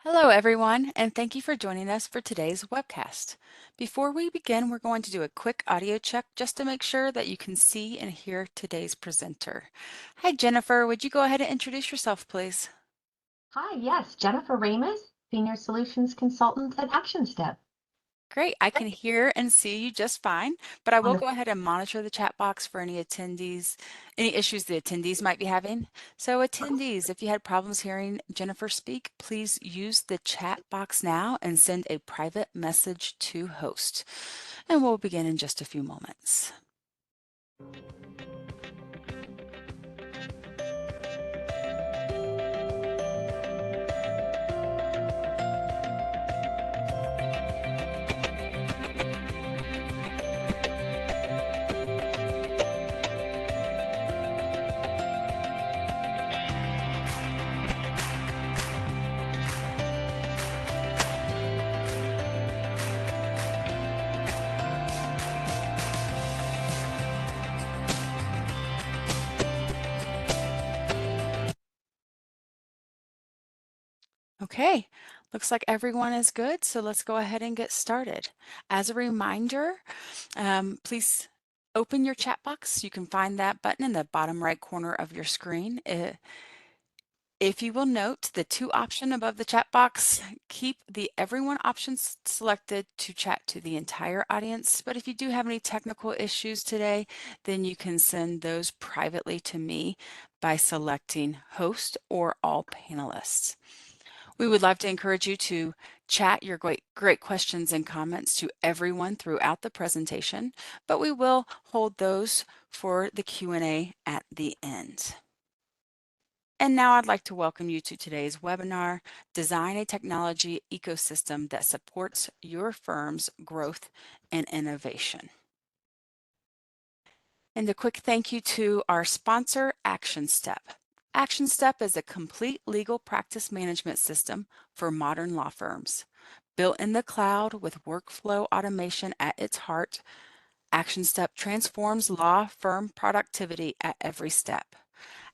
Hello, everyone, and thank you for joining us for today's webcast. Before we begin, we're going to do a quick audio check just to make sure that you can see and hear today's presenter. Hi, Jennifer. Would you go ahead and introduce yourself, please? Hi, yes, Jennifer Ramus, Senior Solutions Consultant at Action Step. Great. I can hear and see you just fine, but I will go Wonderful. ahead and monitor the chat box for any issues the attendees might be having. So attendees, if you had problems hearing Jennifer speak, please use the chat box now and send a private message to host. And we'll begin in just a few moments. Okay, looks like everyone is good, so let's go ahead and get started. As a reminder, please open your chat box. You can find that button in the bottom right corner of your screen. If you will note the two option above the chat box, keep the everyone options selected to chat to the entire audience. But if you do have any technical issues today, then you can send those privately to me by selecting host or all panelists. We would love to encourage you to chat your great questions and comments to everyone throughout the presentation, but we will hold those for the Q&A at the end. And now I'd like to welcome you to today's webinar, Design a Technology Ecosystem that Supports Your Firm's Growth and Innovation. And a quick thank you to our sponsor, Action Step. Action Step is a complete legal practice management system for modern law firms. Built in the cloud with workflow automation at its heart, Action Step transforms law firm productivity at every step.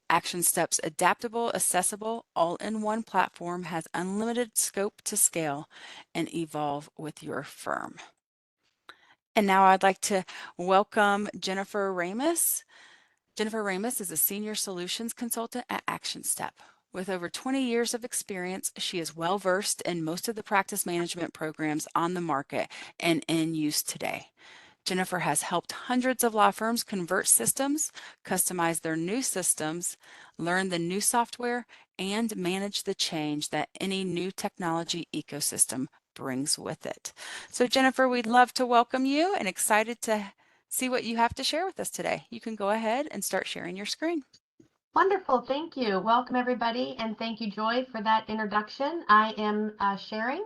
Action Step's adaptable, accessible, all-in-one platform has unlimited scope to scale and evolve with your firm. And now I'd like to welcome Jennifer Ramus. Jennifer Ramus is a senior solutions consultant at Action Step. With over 20 years of experience, she is well-versed in most of the practice management programs on the market and in use today. Jennifer has helped hundreds of law firms convert systems, customize their new systems, learn the new software, and manage the change that any new technology ecosystem brings with it. So Jennifer, we'd love to welcome you and excited to see what you have to share with us today. You can go ahead and start sharing your screen. Wonderful, thank you. Welcome everybody, and thank you, Joy, for that introduction. I am sharing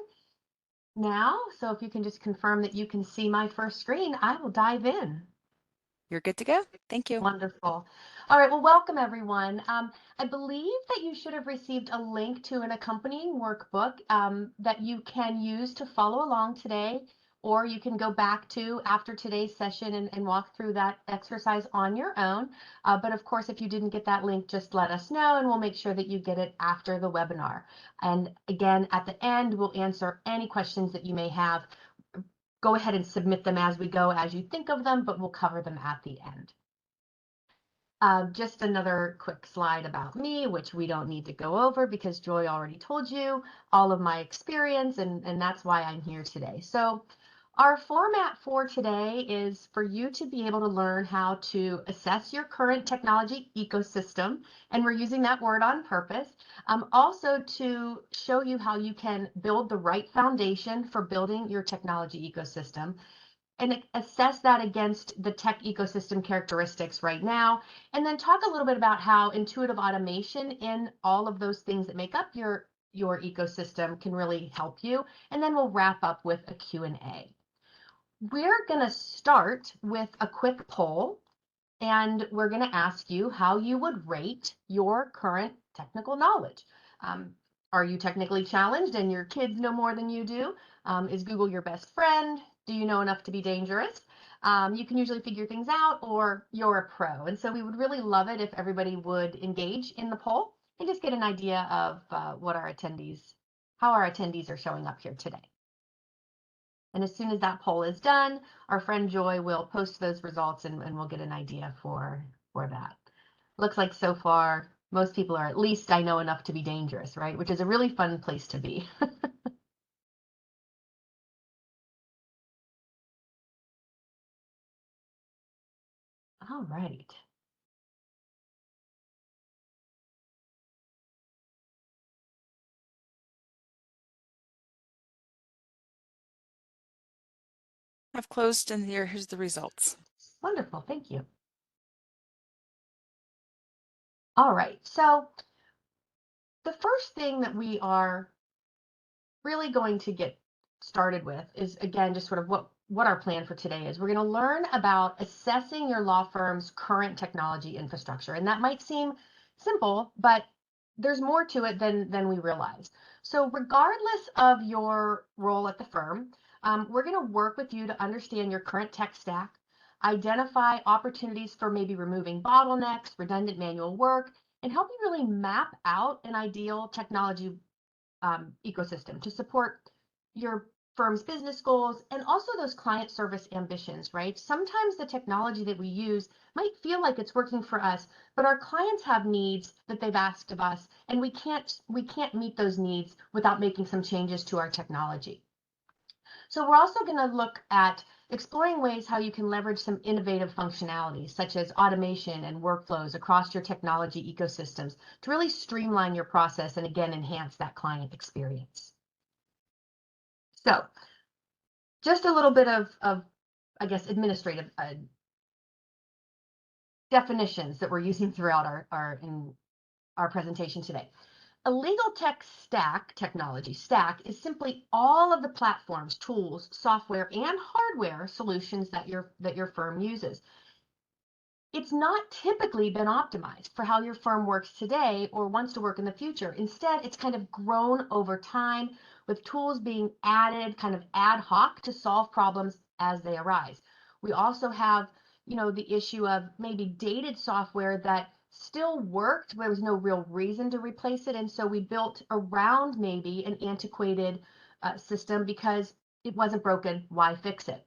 now, so if you can just confirm that you can see my first screen, I will dive in. You're good to go. Thank you. Wonderful. All right, well, welcome everyone. I believe that you should have received a link to an accompanying workbook that you can use to follow along today, or you can go back to after today's session and walk through that exercise on your own. But of course, if you didn't get that link, just let us know and we'll make sure that you get it after the webinar. And again, at the end, we'll answer any questions that you may have go ahead and submit them as we go, as you think of them, but we'll cover them at the end. Just another quick slide about me, which we don't need to go over because Joy already told you all of my experience, and that's why I'm here today. So our format for today is for you to be able to learn how to assess your current technology ecosystem, and we're using that word on purpose. Also to show you how you can build the right foundation for building your technology ecosystem, and assess that against the tech ecosystem characteristics right now, and then talk a little bit about how intuitive automation in all of those things that make up your ecosystem can really help you, and then we'll wrap up with a Q&A. We're going to start with a quick poll, and we're going to ask you how you would rate your current technical knowledge. Are you technically challenged and your kids know more than you do? Is Google your best friend? Do you know enough to be dangerous? You can usually figure things out, or you're a pro. And so we would really love it if everybody would engage in the poll and just get an idea of how our attendees are showing up here today. And as soon as that poll is done, our friend Joy will post those results, and we'll get an idea for that. Looks like so far, most people are at least I know enough to be dangerous, right? Which is a really fun place to be. All right. I've closed, and here's the results. Wonderful, thank you. All right, so the first thing that we are really going to get started with is, again, just sort of what our plan for today is. We're going to learn about assessing your law firm's current technology infrastructure. And that might seem simple, but there's more to it than we realize. So regardless of your role at the firm, we're going to work with you to understand your current tech stack, identify opportunities for maybe removing bottlenecks, redundant manual work, and help you really map out an ideal technology ecosystem to support your firm's business goals and also those client service ambitions, right? Sometimes the technology that we use might feel like it's working for us, but our clients have needs that they've asked of us, and we can't meet those needs without making some changes to our technology. So we're also going to look at exploring ways how you can leverage some innovative functionalities, such as automation and workflows across your technology ecosystems to really streamline your process and, again, enhance that client experience. So just a little bit of I guess, administrative definitions that we're using throughout our presentation today. A legal tech stack, technology stack, is simply all of the platforms, tools, software, and hardware solutions that your firm uses. It's not typically been optimized for how your firm works today or wants to work in the future. Instead, it's kind of grown over time, with tools being added kind of ad hoc to solve problems as they arise. We also have, the issue of maybe dated software that still worked, but there was no real reason to replace it. And so we built around maybe an antiquated system because it wasn't broken. Why fix it?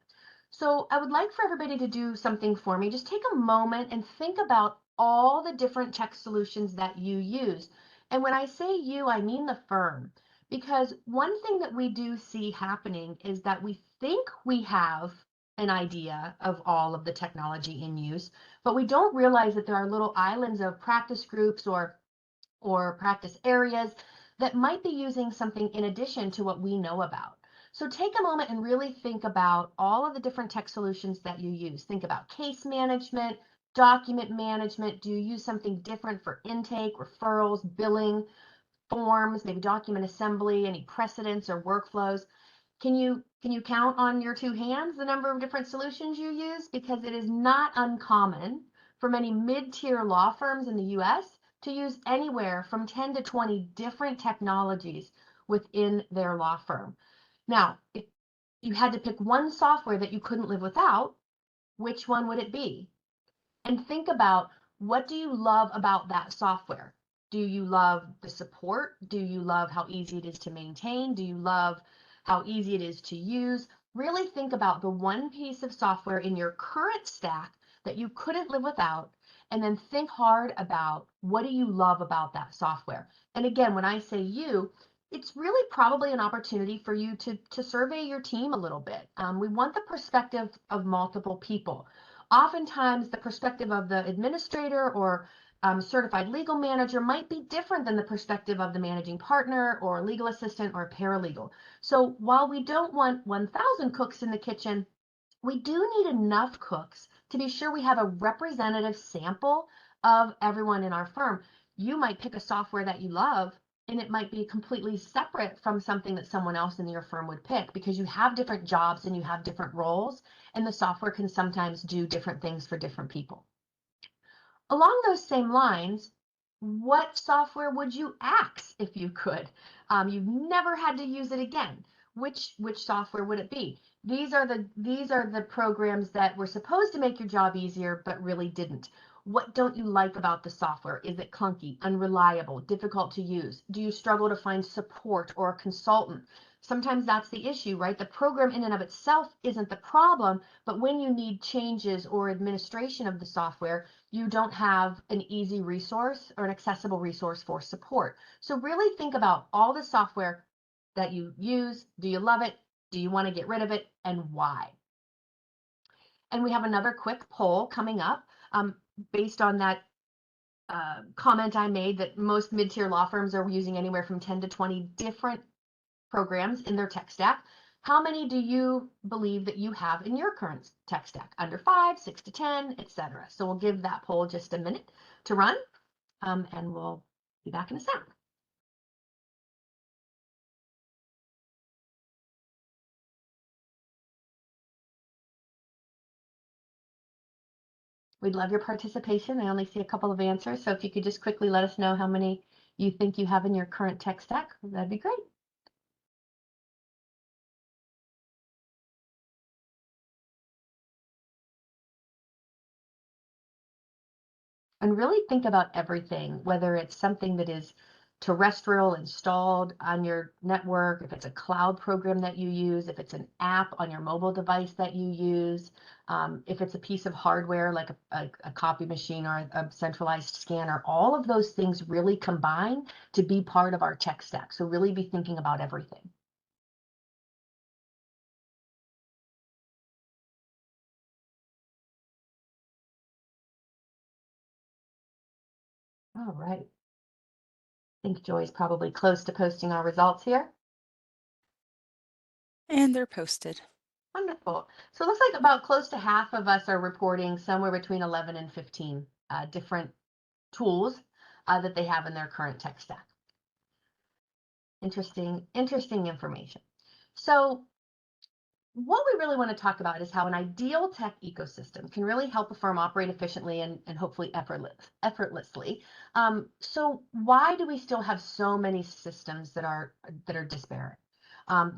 So I would like for everybody to do something for me. Just take a moment and think about all the different tech solutions that you use. And when I say you, I mean the firm. Because one thing that we do see happening is that we think we have an idea of all of the technology in use, but we don't realize that there are little islands of practice groups or practice areas that might be using something in addition to what we know about. So take a moment and really think about all of the different tech solutions that you use. Think about case management, document management. Do you use something different for intake, referrals, billing, forms, maybe document assembly, any precedents or workflows? Can you count on your two hands the number of different solutions you use? Because it is not uncommon for many mid-tier law firms in the US to use anywhere from 10 to 20 different technologies within their law firm. Now, if you had to pick one software that you couldn't live without, which one would it be? And think about, what do you love about that software? Do you love the support? Do you love how easy it is to maintain? Do you love how easy it is to use? Really think about the one piece of software in your current stack that you couldn't live without, and then think hard about what do you love about that software. And again, when I say you, it's really probably an opportunity for you to survey your team a little bit. We want the perspective of multiple people. Oftentimes, the perspective of the administrator or certified legal manager might be different than the perspective of the managing partner or legal assistant or paralegal. So while we don't want 1,000 cooks in the kitchen, we do need enough cooks to be sure we have a representative sample of everyone in our firm. You might pick a software that you love, and it might be completely separate from something that someone else in your firm would pick because you have different jobs and you have different roles, and the software can sometimes do different things for different people. Along those same lines, what software would you axe if you could? You've never had to use it again. Which software would it be? These are the programs that were supposed to make your job easier but really didn't. What don't you like about the software? Is it clunky, unreliable, difficult to use? Do you struggle to find support or a consultant? Sometimes that's the issue, right? The program in and of itself isn't the problem, but when you need changes or administration of the software, you don't have an easy resource or an accessible resource for support. So really think about all the software that you use. Do you love it? Do you want to get rid of it? And why? And we have another quick poll coming up based on that comment I made that most mid-tier law firms are using anywhere from 10 to 20 different programs in their tech stack. How many do you believe that you have in your current tech stack? Under 5, 6 to 10, etc. So we'll give that poll just a minute to run, and we'll be back in a sec. We'd love your participation. I only see a couple of answers, so if you could just quickly let us know how many you think you have in your current tech stack, that'd be great. And really think about everything, whether it's something that is terrestrial installed on your network, if it's a cloud program that you use, if it's an app on your mobile device that you use, if it's a piece of hardware like a copy machine or a centralized scanner, all of those things really combine to be part of our tech stack. So really be thinking about everything. All right. I think Joy's probably close to posting our results here. And they're posted. Wonderful. So it looks like about close to half of us are reporting somewhere between 11 and 15 different tools that they have in their current tech stack. Interesting information. So what we really want to talk about is how an ideal tech ecosystem can really help a firm operate efficiently and hopefully effortlessly. So why do we still have so many systems that are disparate?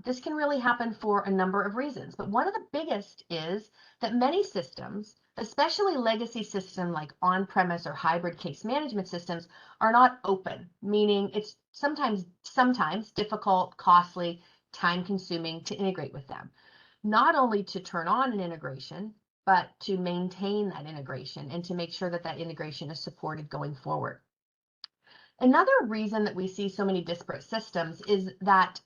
This can really happen for a number of reasons, but one of the biggest is that many systems, especially legacy systems like on-premise or hybrid case management systems, are not open, meaning it's sometimes difficult, costly, time-consuming to integrate with them. Not only to turn on an integration, but to maintain that integration and to make sure that that integration is supported going forward. Another reason that we see so many disparate systems is that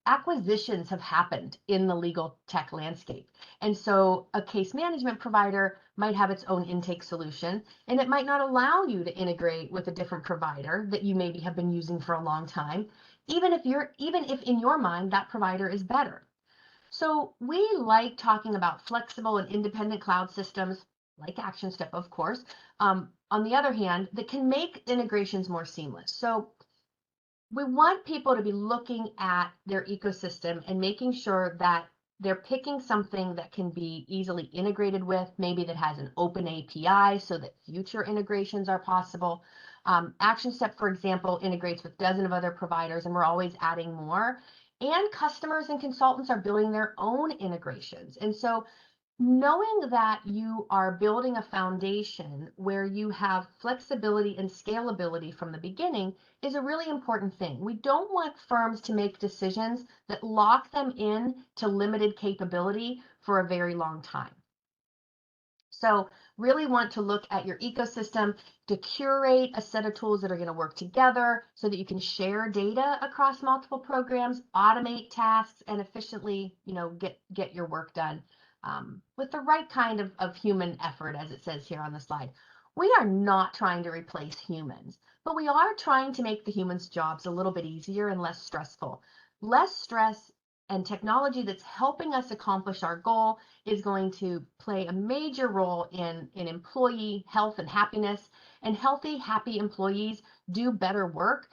acquisitions have happened in the legal tech landscape. And so a case management provider might have its own intake solution, and it might not allow you to integrate with a different provider that you maybe have been using for a long time, even if in your mind that provider is better. So we like talking about flexible and independent cloud systems, like ActionStep, of course, on the other hand, that can make integrations more seamless. So we want people to be looking at their ecosystem and making sure that they're picking something that can be easily integrated with, maybe that has an open API so that future integrations are possible. ActionStep, for example, integrates with dozens of other providers, and we're always adding more. And customers and consultants are building their own integrations. And so Knowing that you are building a foundation where you have flexibility and scalability from the beginning is a really important thing. We don't want firms to make decisions that lock them in to limited capability for a very long time. So really want to look at your ecosystem to curate a set of tools that are going to work together so that you can share data across multiple programs, automate tasks, and efficiently, get your work done with the right kind of human effort, as it says here on the slide. We are not trying to replace humans, but we are trying to make the humans' jobs a little bit easier and less stressful. Less stress and technology that's helping us accomplish our goal is going to play a major role in employee health and happiness. And healthy, happy employees do better work.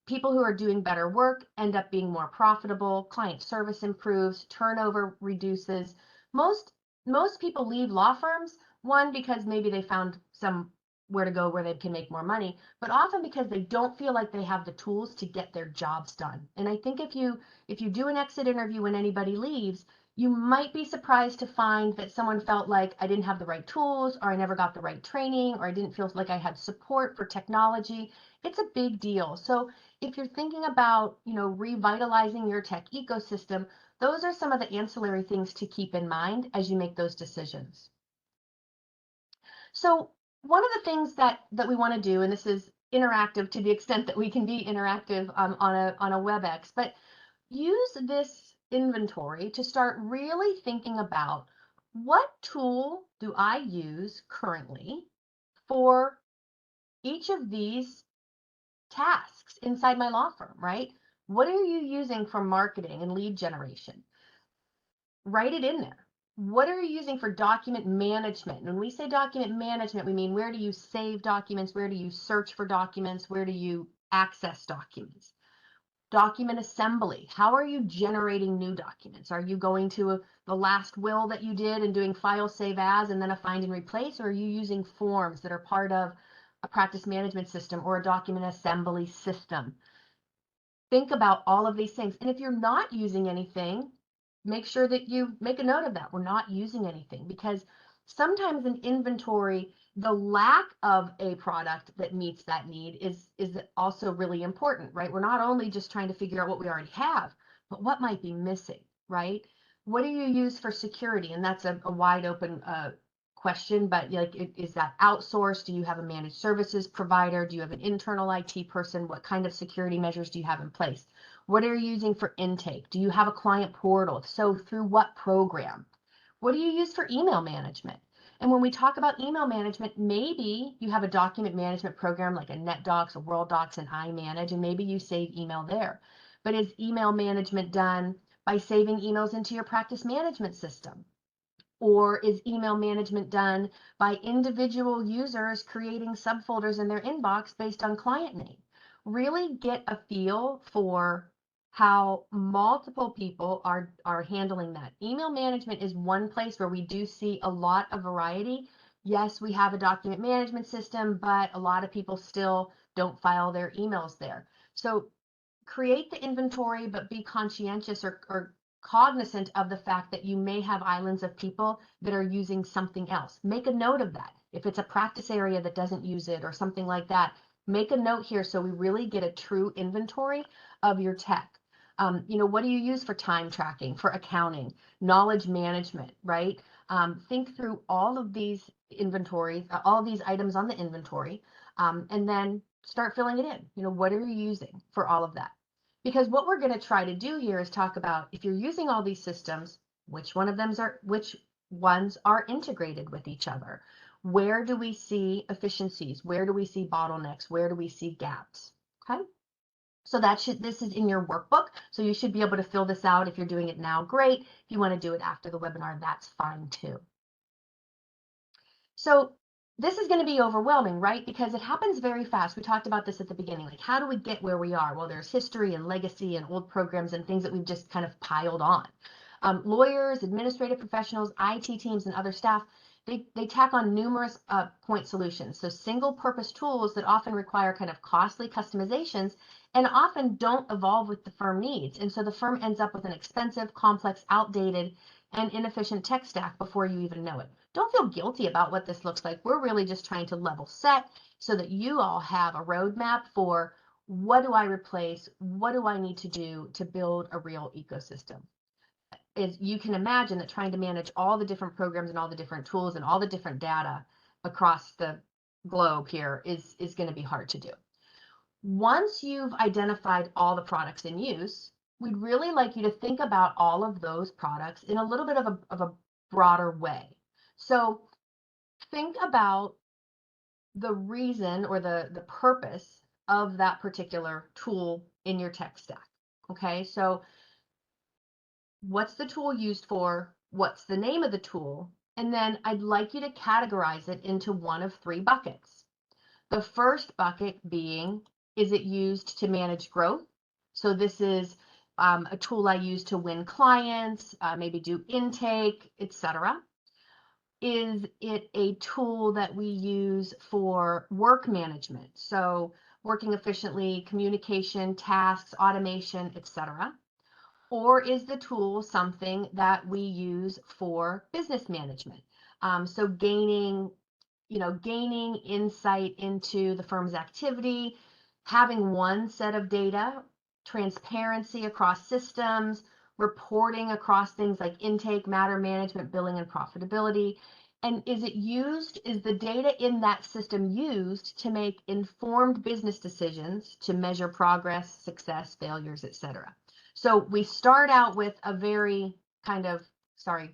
People who are doing better work end up being more profitable, client service improves, turnover reduces. Most people leave law firms, one, because maybe they found somewhere to go where they can make more money, but often because they don't feel like they have the tools to get their jobs done. And I think if you do an exit interview when anybody leaves, you might be surprised to find that someone felt like I didn't have the right tools, or I never got the right training, or I didn't feel like I had support for technology. It's a big deal. So if you're thinking about, revitalizing your tech ecosystem, those are some of the ancillary things to keep in mind as you make those decisions. So one of the things that we want to do, and this is interactive to the extent that we can be interactive on a WebEx, but use this inventory to start really thinking about what tool do I use currently for each of these tasks inside my law firm, right? What are you using for marketing and lead generation? Write it in there. What are you using for document management? When we say document management, we mean where do you save documents? Where do you search for documents? Where do you access documents? Document assembly. How are you generating new documents? Are you going to the last will that you did and doing file save as and then a find and replace? Or are you using forms that are part of a practice management system or a document assembly system? Think about all of these things. And if you're not using anything, make sure that you make a note of that. We're not using anything, because sometimes in inventory, the lack of a product that meets that need is also really important, right? We're not only just trying to figure out what we already have, but what might be missing, right? What do you use for security? And that's a wide open question, but like, is that outsourced? Do you have a managed services provider? Do you have an internal IT person? What kind of security measures do you have in place? What are you using for intake? Do you have a client portal? So through what program? What do you use for email management? And when we talk about email management, maybe you have a document management program like a NetDocs, a WorldDocs, and iManage, and maybe you save email there. But is email management done by saving emails into your practice management system? Or is email management done by individual users creating subfolders in their inbox based on client name? Really get a feel for how multiple people are handling that. Email management is one place where we do see a lot of variety. Yes, we have a document management system, but a lot of people still don't file their emails there. So create the inventory, but be conscientious or cognizant of the fact that you may have islands of people that are using something else. Make a note of that. If it's a practice area that doesn't use it or something like that, make a note here so we really get a true inventory of your tech. What do you use for time tracking, for accounting, knowledge management, right? Think through all of these inventories, all of these items on the inventory, and then start filling it in. What are you using for all of that? Because what we're going to try to do here is talk about, if you're using all these systems, which ones are integrated with each other? Where do we see efficiencies? Where do we see bottlenecks? Where do we see gaps? Okay. So this is in your workbook. So you should be able to fill this out. If you're doing it now, great. If you want to do it after the webinar, that's fine too. So this is going to be overwhelming, right? Because it happens very fast. We talked about this at the beginning. Like, how do we get where we are? Well, there's history and legacy and old programs and things that we've just kind of piled on. Lawyers, administrative professionals, IT teams, and other staff, They tack on numerous point solutions. So single purpose tools that often require kind of costly customizations and often don't evolve with the firm needs. And so the firm ends up with an expensive, complex, outdated, and inefficient tech stack before you even know it. Don't feel guilty about what this looks like. We're really just trying to level set so that you all have a roadmap for what do I replace? What do I need to do to build a real ecosystem? Is you can imagine that trying to manage all the different programs and all the different tools and all the different data across the globe here is going to be hard to do. Once you've identified all the products in use, we'd really like you to think about all of those products in a little bit of a broader way. So think about the reason or the purpose of that particular tool in your tech stack. Okay, so what's the tool used for? What's the name of the tool? And then I'd like you to categorize it into one of three buckets. The first bucket being, is it used to manage growth? So this is a tool I use to win clients, maybe do intake, etc. Is it a tool that we use for work management? So working efficiently, communication, tasks, automation, etc. Or is the tool something that we use for business management? So gaining insight into the firm's activity, having one set of data, transparency across systems, reporting across things like intake, matter management, billing, and profitability. And is the data in that system used to make informed business decisions to measure progress, success, failures, etc.? So we start out with a very kind of,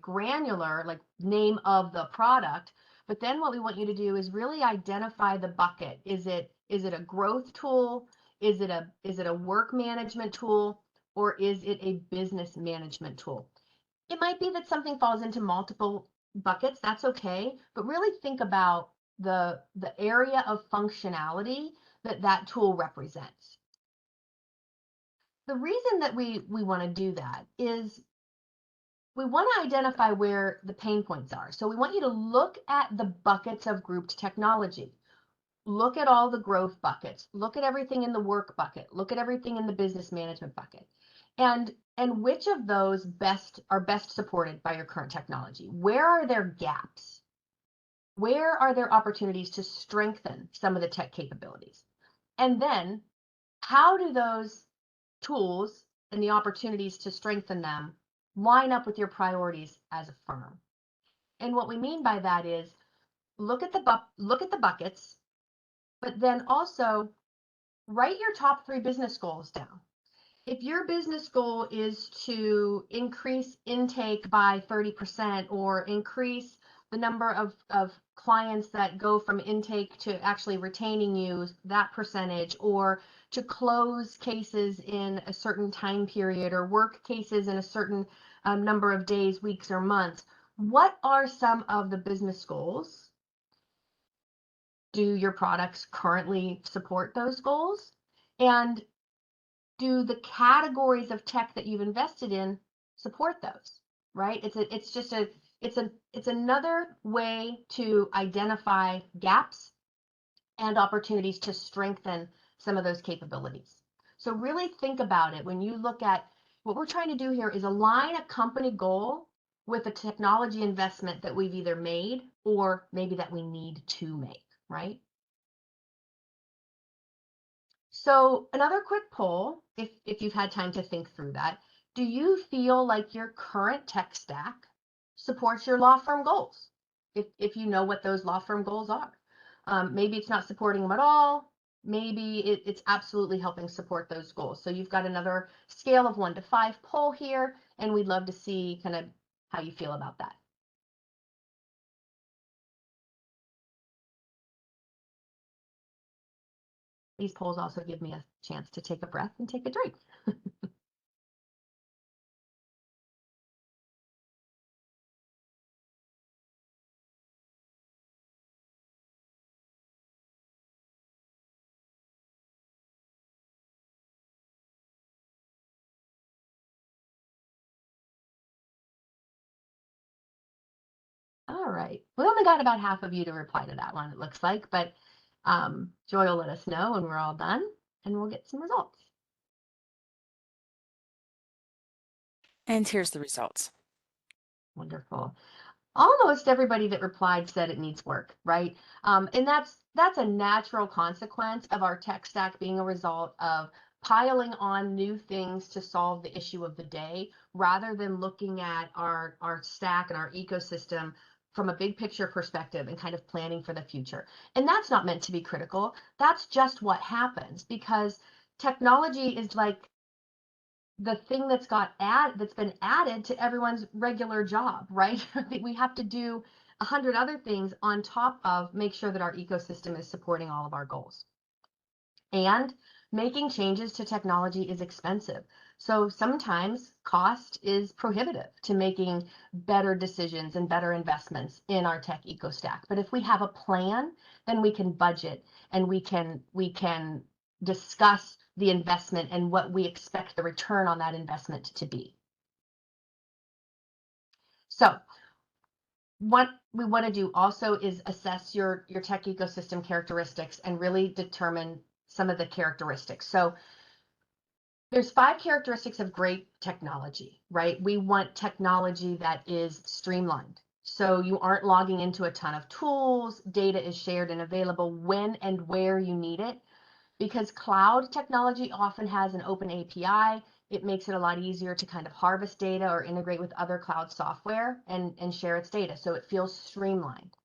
granular, like name of the product. But then what we want you to do is really identify the bucket. Is it a growth tool? Is it a work management tool? Or is it a business management tool? It might be that something falls into multiple buckets. That's okay. But really think about the area of functionality that tool represents. The reason that we want to do that is we want to identify where the pain points are. So we want you to look at the buckets of grouped technology. Look at all the growth buckets. Look at everything in the work bucket. Look at everything in the business management bucket. And which of those are best supported by your current technology? Where are there gaps? Where are there opportunities to strengthen some of the tech capabilities? And then how do those tools and the opportunities to strengthen them line up with your priorities as a firm? And what we mean by that is look at the buckets, but then also write your top 3 business goals down. If your business goal is to increase intake by 30% or increase the number of clients that go from intake to actually retaining you, that percentage, or to close cases in a certain time period or work cases in a certain number of days, weeks, or months, what are some of the business goals? Do your products currently support those goals? And do the categories of tech that you've invested in support those, right? It's another way to identify gaps and opportunities to strengthen some of those capabilities. So really think about it when you look at what we're trying to do here is align a company goal with a technology investment that we've either made or maybe that we need to make, right? So another quick poll, if you've had time to think through that, do you feel like your current tech stack supports your law firm goals? If you know what those law firm goals are. Maybe it's not supporting them at all. Maybe it's absolutely helping support those goals. So you've got another scale of 1 to 5 poll here, and we'd love to see kind of how you feel about that. These polls also give me a chance to take a breath and take a drink. All All right. We only got about half of you to reply to that one, it looks like, but Joy will let us know when we're all done and we'll get some results. And here's the results. Wonderful. Almost everybody that replied said it needs work, right? And that's a natural consequence of our tech stack being a result of piling on new things to solve the issue of the day, rather than looking at our stack and our ecosystem from a big picture perspective and kind of planning for the future. And that's not meant to be critical. That's just what happens because technology is like the thing that's been added to everyone's regular job, right? We have to do 100 other things on top of make sure that our ecosystem is supporting all of our goals. And making changes to technology is expensive. So sometimes cost is prohibitive to making better decisions and better investments in our tech eco stack. But if we have a plan, then we can budget and we can discuss the investment and what we expect the return on that investment to be. So what we want to do also is assess your tech ecosystem characteristics and really determine some of the characteristics. So there's 5 characteristics of great technology, right? We want technology that is streamlined. So you aren't logging into a ton of tools, data is shared and available when and where you need it. Because cloud technology often has an open API, it makes it a lot easier to kind of harvest data or integrate with other cloud software and share its data. So it feels streamlined.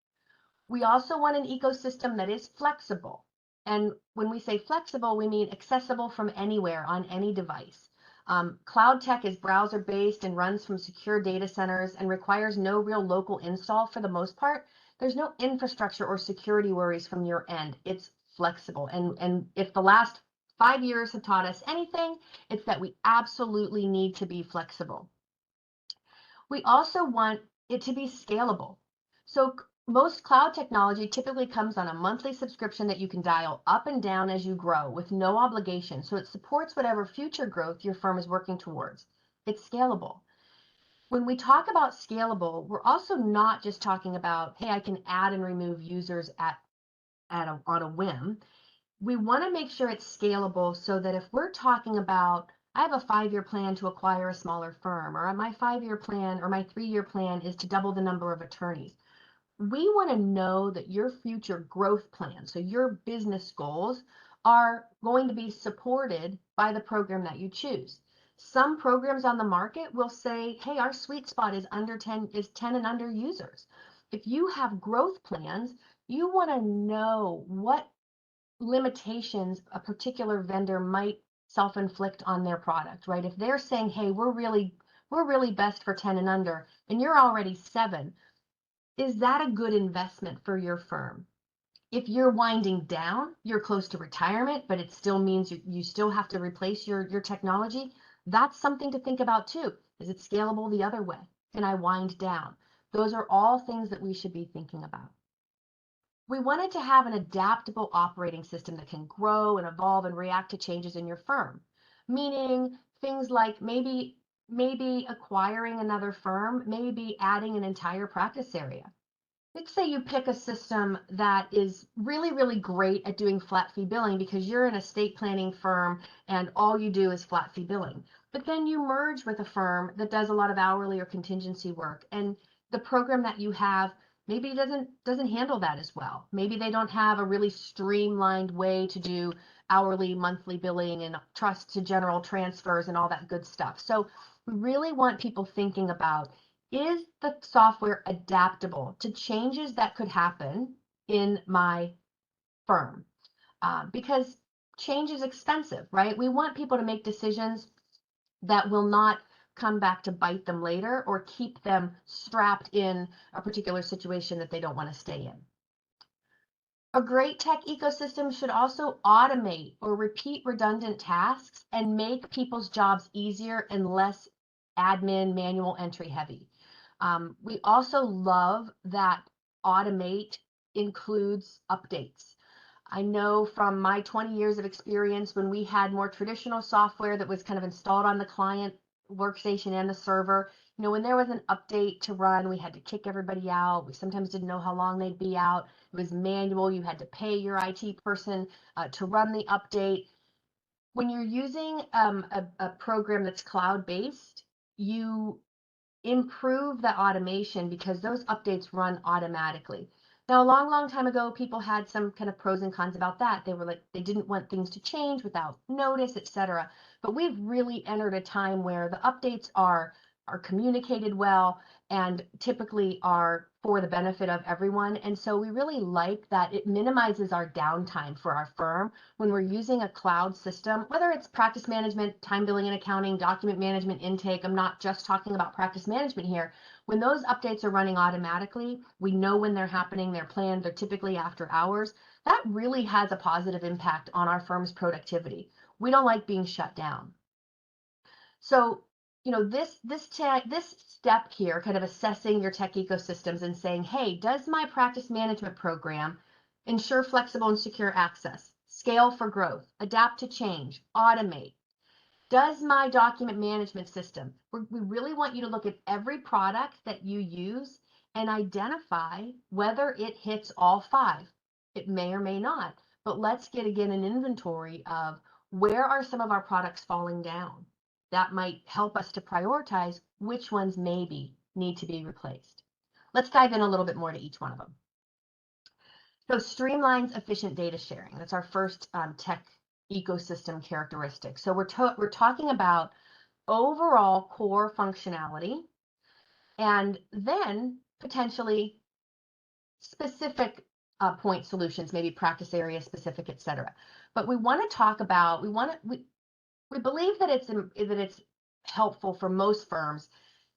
We also want an ecosystem that is flexible. And when we say flexible, we mean accessible from anywhere on any device. Cloud tech is browser-based and runs from secure data centers and requires no real local install for the most part. There's no infrastructure or security worries from your end. It's flexible. And if the last 5 years have taught us anything, it's that we absolutely need to be flexible. We also want it to be scalable. So most cloud technology typically comes on a monthly subscription that you can dial up and down as you grow with no obligation. So it supports whatever future growth your firm is working towards. It's scalable. When we talk about scalable, we're also not just talking about, hey, I can add and remove users on a whim. We want to make sure it's scalable so that if we're talking about, I have a 5-year plan to acquire a smaller firm, or my 5-year plan or my 3-year plan is to double the number of attorneys. We want to know that your future growth plan, so your business goals, are going to be supported by the program that you choose. Some programs on the market will say, hey, our sweet spot is 10 and under users. If you have growth plans, you want to know what limitations a particular vendor might self-inflict on their product, right? If they're saying, hey, we're really best for 10 and under, and you're already 7, is that a good investment for your firm? If you're winding down, you're close to retirement, but it still means you still have to replace your technology, that's something to think about too. Is it scalable the other way? Can I wind down? Those are all things that we should be thinking about. We wanted to have an adaptable operating system that can grow and evolve and react to changes in your firm, meaning things like maybe acquiring another firm, maybe adding an entire practice area. Let's say you pick a system that is really, really great at doing flat fee billing because you're an estate planning firm and all you do is flat fee billing. But then you merge with a firm that does a lot of hourly or contingency work, and the program that you have maybe doesn't handle that as well. Maybe they don't have a really streamlined way to do hourly, monthly billing and trust to general transfers and all that good stuff. So we really want people thinking about, is the software adaptable to changes that could happen in my firm? Because change is expensive, right? We want people to make decisions that will not come back to bite them later or keep them strapped in a particular situation that they don't want to stay in. A great tech ecosystem should also automate or repeat redundant tasks and make people's jobs easier and less admin manual entry heavy. We also love that automate includes updates. I know from my 20 years of experience, when we had more traditional software that was kind of installed on the client, workstation and the server. When there was an update to run, we had to kick everybody out. We sometimes didn't know how long they'd be out. It was manual. You had to pay your IT person to run the update. When you're using a program that's cloud-based, you improve the automation because those updates run automatically. Now, a long, long time ago, people had some kind of pros and cons about that. They were like, they didn't want things to change without notice, etc. But we've really entered a time where the updates are communicated well and typically are for the benefit of everyone. And so we really like that it minimizes our downtime for our firm when we're using a cloud system, whether it's practice management, time billing and accounting, document management, intake. I'm not just talking about practice management here. When those updates are running automatically, we know when they're happening, they're planned, they're typically after hours. That really has a positive impact on our firm's productivity. We don't like being shut down. So, this step here, kind of assessing your tech ecosystems and saying, hey, does my practice management program ensure flexible and secure access, scale for growth, adapt to change, automate? Does my document management system? We really want you to look at every product that you use and identify whether it hits all five. It may or may not, but let's get again an inventory of where are some of our products falling down. That might help us to prioritize which ones maybe need to be replaced. Let's dive in a little bit more to each one of them. So streamlines efficient data sharing. That's our first tech ecosystem characteristic. So we're talking about overall core functionality and then potentially specific point solutions, maybe practice area specific, etc. But we want to talk about, we believe that it's helpful for most firms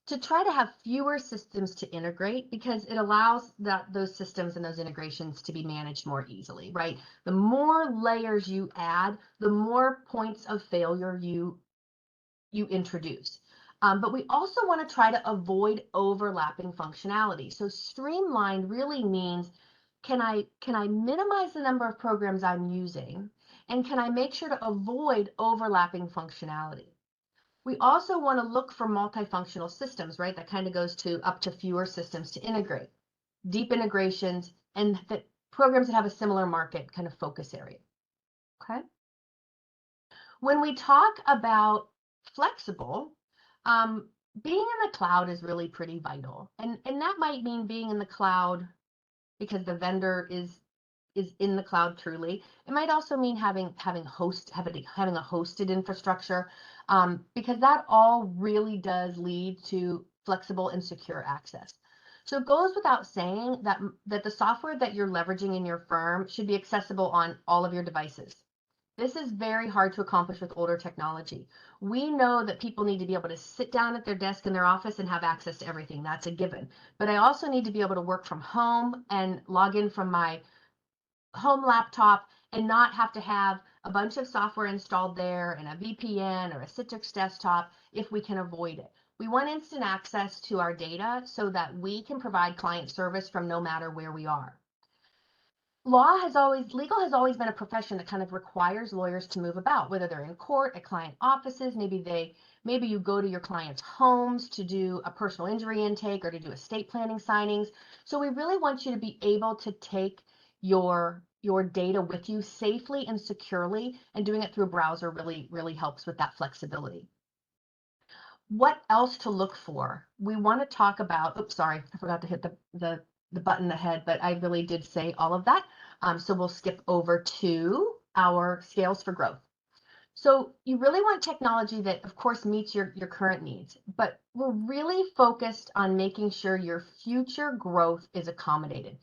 to try to have fewer systems to integrate because it allows those systems and those integrations to be managed more easily, right? The more layers you add, the more points of failure you introduce. But we also want to try to avoid overlapping functionality. So streamlined really means, can I minimize the number of programs I'm using? And can I make sure to avoid overlapping functionality? We also want to look for multifunctional systems, right? That kind of goes to up to fewer systems to integrate, deep integrations, and that programs that have a similar market kind of focus area. Okay. When we talk about flexible, being in the cloud is really pretty vital. And that might mean being in the cloud because the vendor is in the cloud truly. It might also mean having a hosted infrastructure, because that all really does lead to flexible and secure access. So it goes without saying that the software that you're leveraging in your firm should be accessible on all of your devices. This is very hard to accomplish with older technology. We know that people need to be able to sit down at their desk in their office and have access to everything. That's a given. But I also need to be able to work from home and log in from my home laptop and not have to have a bunch of software installed there and a VPN or a Citrix desktop if we can avoid it. We want instant access to our data so that we can provide client service from no matter where we are. Legal has always been a profession that kind of requires lawyers to move about, whether they're in court, at client offices, maybe you go to your clients' homes to do a personal injury intake or to do estate planning signings. So we really want you to be able to take your data with you safely and securely, and doing it through a browser really helps with that flexibility. What else to look for? We want to talk about, oops, sorry, I forgot to hit the button ahead, but I really did say all of that. So we'll skip over to our scales for growth. So you really want technology that, of course, meets your current needs, but we're really focused on making sure your future growth is accommodated.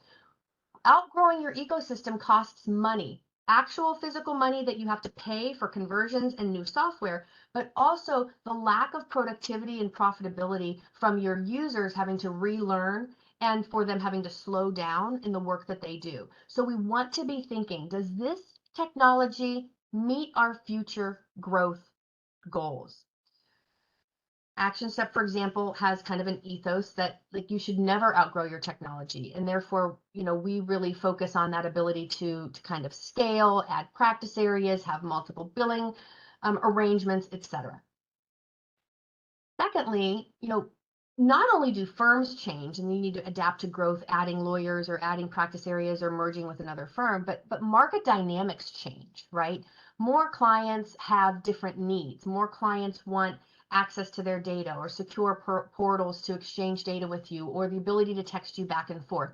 Outgrowing your ecosystem costs money, actual physical money that you have to pay for conversions and new software, but also the lack of productivity and profitability from your users having to relearn and for them having to slow down in the work that they do. So we want to be thinking, does this technology meet our future growth goals? Action Step, for example, has kind of an ethos that like you should never outgrow your technology. And therefore, we really focus on that ability to kind of scale, add practice areas, have multiple billing arrangements, etc. Secondly, not only do firms change and you need to adapt to growth, adding lawyers or adding practice areas or merging with another firm, but market dynamics change, right? More clients have different needs. More clients want access to their data or secure portals to exchange data with you or the ability to text you back and forth.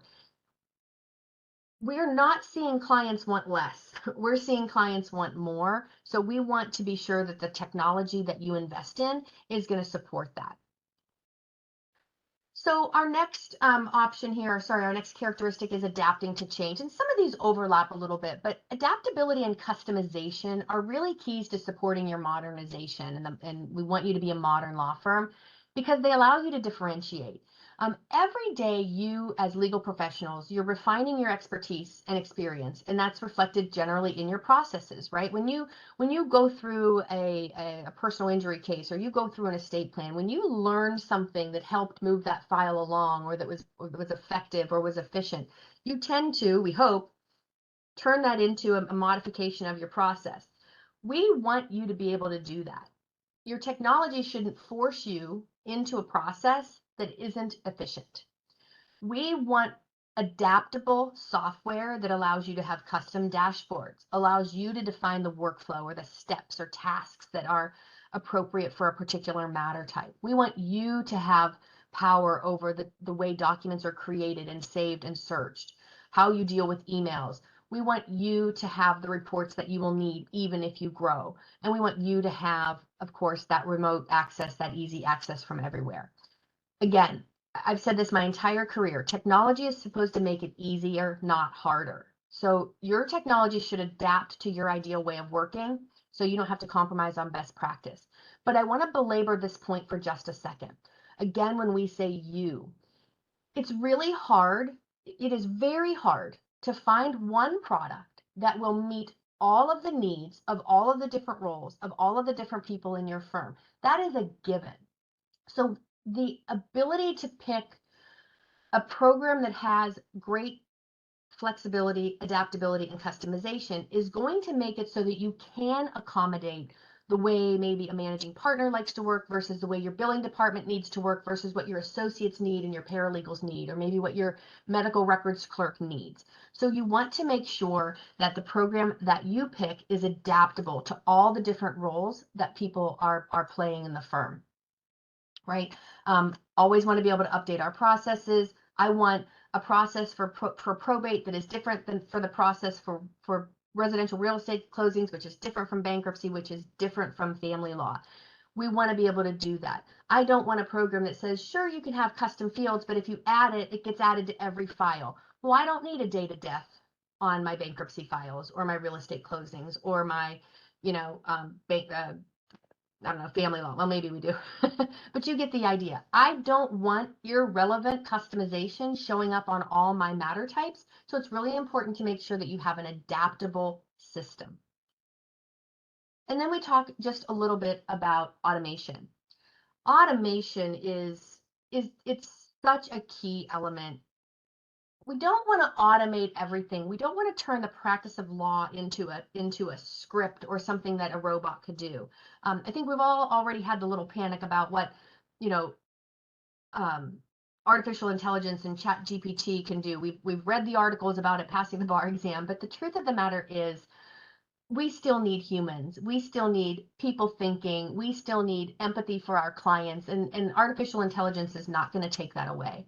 We're not seeing clients want less. We're seeing clients want more. So we want to be sure that the technology that you invest in is going to support that. So our next option here, sorry, our next characteristic is adapting to change. And some of these overlap a little bit, but adaptability and customization are really keys to supporting your modernization. And we want you to be a modern law firm because they allow you to differentiate. Every day you, as legal professionals, you're refining your expertise and experience, and that's reflected generally in your processes, right? When you go through a personal injury case or you go through an estate plan, when you learn something that helped move that file along or that was effective or was efficient, you tend to, we hope, turn that into a modification of your process. We want you to be able to do that. Your technology shouldn't force you into a process that isn't efficient. We want adaptable software that allows you to have custom dashboards, allows you to define the workflow or the steps or tasks that are appropriate for a particular matter type. We want you to have power over the way documents are created and saved and searched, how you deal with emails. We want you to have the reports that you will need even if you grow. And we want you to have, of course, that remote access, that easy access from everywhere. Again, I've said this my entire career. Technology is supposed to make it easier, not harder. So your technology should adapt to your ideal way of working so you don't have to compromise on best practice. But I want to belabor this point for just a second. Again, when we say you, it's really hard. It is very hard to find one product that will meet all of the needs of all of the different roles, of all of the different people in your firm. That is a given. So the ability to pick a program that has great flexibility, adaptability, and customization is going to make it so that you can accommodate the way maybe a managing partner likes to work versus the way your billing department needs to work versus what your associates need and your paralegals need, or maybe what your medical records clerk needs. So you want to make sure that the program that you pick is adaptable to all the different roles that people are playing in the firm, right? Always want to be able to update our processes. I want a process for probate that is different than for the process for residential real estate closings, which is different from bankruptcy, which is different from family law. We want to be able to do that. I don't want a program that says, sure, you can have custom fields, but if you add it, it gets added to every file. Well, I don't need a date of death on my bankruptcy files or my real estate closings or my, I don't know, family law. Well, maybe we do, but you get the idea. I don't want irrelevant customization showing up on all my matter types. So it's really important to make sure that you have an adaptable system. And then we talk just a little bit about automation. Automation it's such a key element. We don't want to automate everything. We don't want to turn the practice of law into a script or something that a robot could do. I think we've all already had the little panic about what, artificial intelligence and chat GPT can do. We've read the articles about it passing the bar exam, but the truth of the matter is we still need humans. We still need people thinking. We still need empathy for our clients, and artificial intelligence is not going to take that away.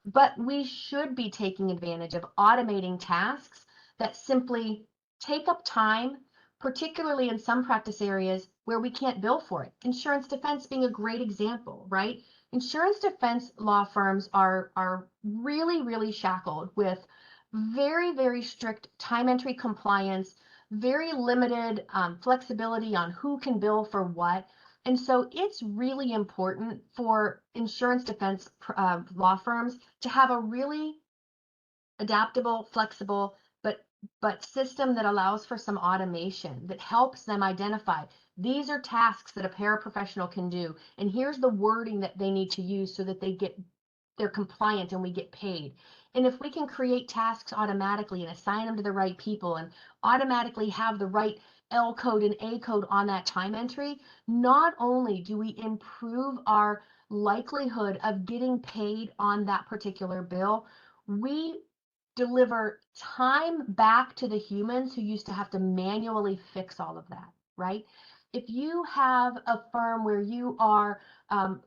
But we should be taking advantage of automating tasks that simply take up time, particularly in some practice areas where we can't bill for it. Insurance defense being a great example, right? Insurance defense law firms are really, really shackled with very, very strict time entry compliance, very limited flexibility on who can bill for what. And so it's really important for insurance defense law firms to have a really adaptable, flexible, but system that allows for some automation that helps them identify these are tasks that a paraprofessional can do, and here's the wording that they need to use so that they're compliant and we get paid. And if we can create tasks automatically and assign them to the right people and automatically have the right L code and A code on that time entry, not only do we improve our likelihood of getting paid on that particular bill, we deliver time back to the humans who used to have to manually fix all of that, right? If you have a firm where you are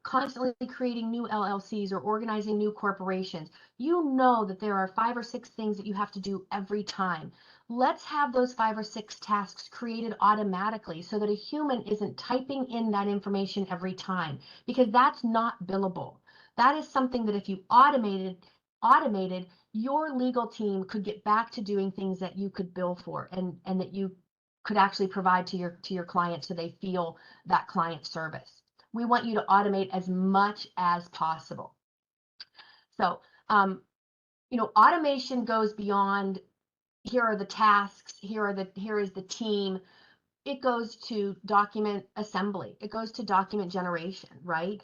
constantly creating new LLCs or organizing new corporations, you know that there are 5 or 6 things that you have to do every time. Let's have those 5 or 6 tasks created automatically so that a human isn't typing in that information every time, because that's not billable. That is something that if you automated, your legal team could get back to doing things that you could bill for and that you could actually provide to your client so they feel that client service. We want you to automate as much as possible. So, automation goes beyond here are the tasks, here is the team. It goes to document assembly. It goes to document generation, right?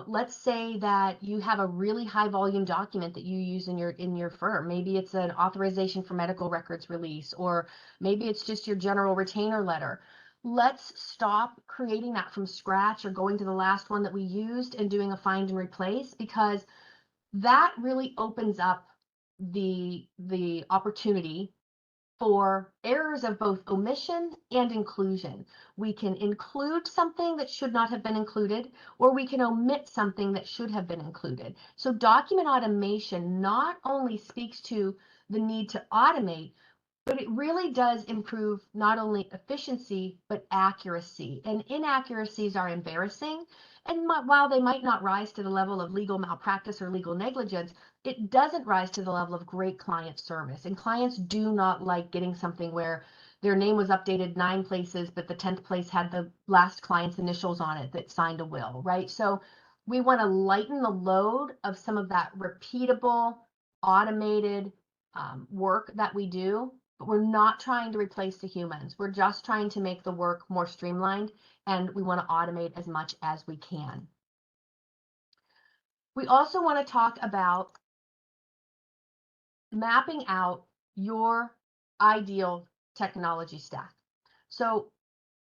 Let's say that you have a really high volume document that you use in your firm. Maybe it's an authorization for medical records release, or maybe it's just your general retainer letter. Let's stop creating that from scratch or going to the last one that we used and doing a find and replace, because that really opens up the opportunity for errors of both omission and inclusion. We can include something that should not have been included, or we can omit something that should have been included. So document automation not only speaks to the need to automate, but it really does improve not only efficiency, but accuracy. And inaccuracies are embarrassing. And while they might not rise to the level of legal malpractice or legal negligence, it doesn't rise to the level of great client service. And clients do not like getting something where their name was updated 9 places, but the 10th place had the last client's initials on it that signed a will, right? So we want to lighten the load of some of that repeatable, automated work that we do. But we're not trying to replace the humans. We're just trying to make the work more streamlined, and we want to automate as much as we can. We also want to talk about mapping out your ideal technology stack. So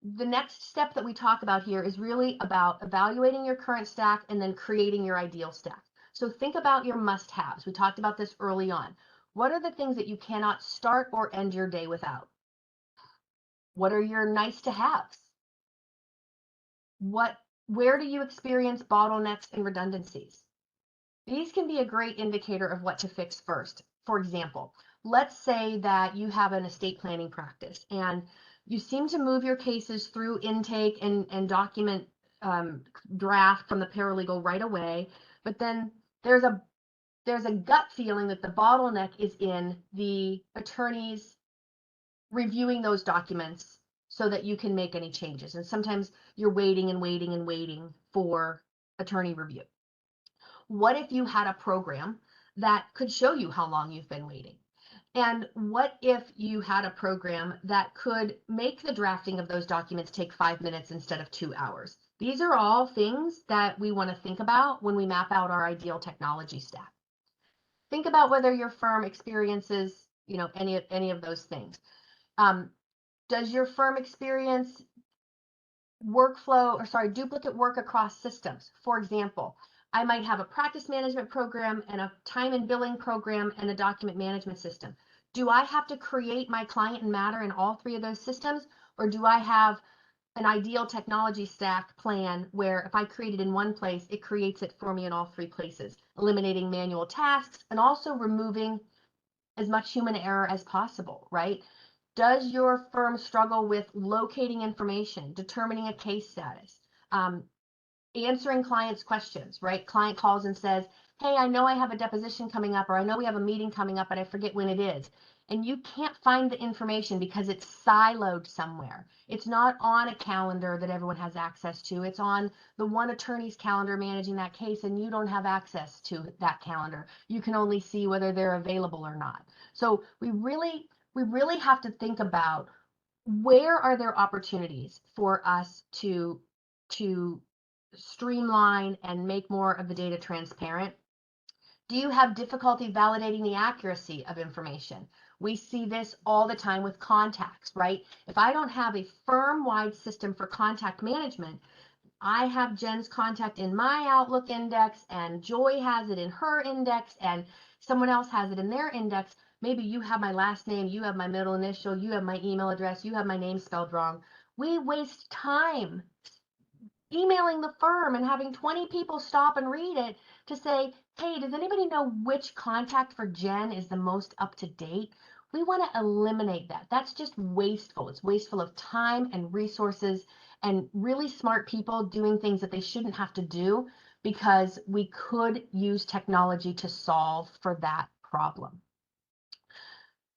the next step that we talk about here is really about evaluating your current stack and then creating your ideal stack. So think about your must-haves. We talked about this early on. What are the things that you cannot start or end your day without? What are your nice to haves? Where do you experience bottlenecks and redundancies? These can be a great indicator of what to fix first. For example, let's say that you have an estate planning practice and you seem to move your cases through intake and document draft from the paralegal right away, but then there's a gut feeling that the bottleneck is in the attorneys reviewing those documents so that you can make any changes. And sometimes you're waiting and waiting and waiting for attorney review. What if you had a program that could show you how long you've been waiting? And what if you had a program that could make the drafting of those documents take 5 minutes instead of 2 hours? These are all things that we want to think about when we map out our ideal technology stack. Think about whether your firm experiences, any of those things. Does your firm experience duplicate work across systems? For example, I might have a practice management program and a time and billing program and a document management system. Do I have to create my client and matter in all 3 of those systems? Or do I have an ideal technology stack plan where if I create it in one place, it creates it for me in all 3 places, eliminating manual tasks and also removing as much human error as possible, right? Does your firm struggle with locating information, determining a case status, answering clients' questions, right? Client calls and says, hey, I know I have a deposition coming up, or I know we have a meeting coming up, but I forget when it is. And you can't find the information because it's siloed somewhere. It's not on a calendar that everyone has access to. It's on the one attorney's calendar managing that case, and you don't have access to that calendar. You can only see whether they're available or not. So we really have to think about where are there opportunities for us to streamline and make more of the data transparent? Do you have difficulty validating the accuracy of information? We see this all the time with contacts, right? If I don't have a firm-wide system for contact management, I have Jen's contact in my Outlook index, and Joy has it in her index, and someone else has it in their index. Maybe you have my last name, you have my middle initial, you have my email address, you have my name spelled wrong. We waste time emailing the firm and having 20 people stop and read it to say, hey, does anybody know which contact for Jen is the most up to date? We want to eliminate that. That's just wasteful. It's wasteful of time and resources and really smart people doing things that they shouldn't have to do, because we could use technology to solve for that problem.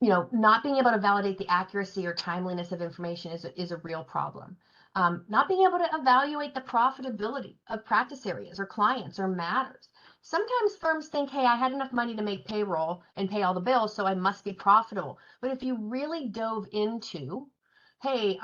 You know, not being able to validate the accuracy or timeliness of information is a real problem. Not being able to evaluate the profitability of practice areas or clients or matters. Sometimes firms think, hey, I had enough money to make payroll and pay all the bills, so I must be profitable. But if you really dove into, hey,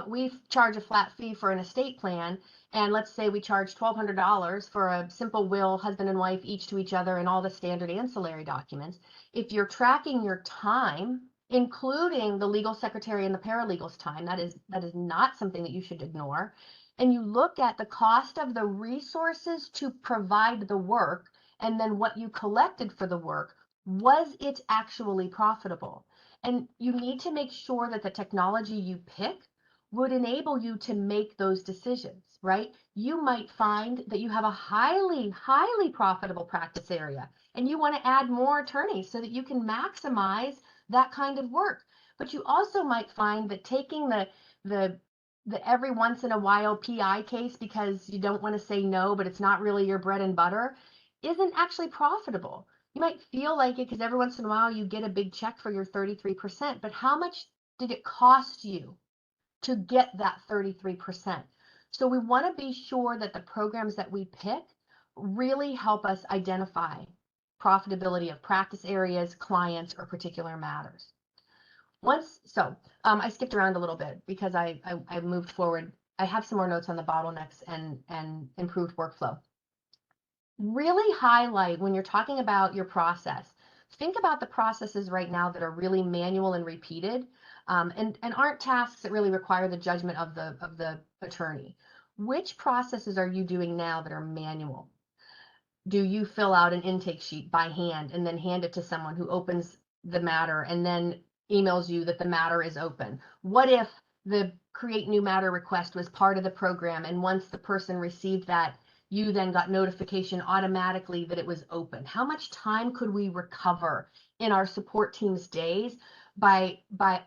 we charge a flat fee for an estate plan, and let's say we charge $1,200 for a simple will, husband and wife, each to each other, and all the standard ancillary documents. If you're tracking your time, including the legal secretary and the paralegal's time, that is not something that you should ignore, and you look at the cost of the resources to provide the work and then what you collected for the work, was it actually profitable? And you need to make sure that the technology you pick would enable you to make those decisions, right? You might find that you have a highly, highly profitable practice area, and you want to add more attorneys so that you can maximize that kind of work. But you also might find that taking the every once in a while PI case because you don't want to say no, but it's not really your bread and butter, isn't actually profitable. You might feel like it because every once in a while you get a big check for your 33%, but how much did it cost you to get that 33%? So we want to be sure that the programs that we pick really help us identify profitability of practice areas, clients, or particular matters. I skipped around a little bit because I moved forward. I have some more notes on the bottlenecks and improved workflow. Really highlight when you're talking about your process. Think about the processes right now that are really manual and repeated, and aren't tasks that really require the judgment of the attorney. Which processes are you doing now that are manual? Do you fill out an intake sheet by hand and then hand it to someone who opens the matter and then emails you that the matter is open? What if the create new matter request was part of the program, and once the person received that, you then got notification automatically that it was open? How much time could we recover in our support team's days by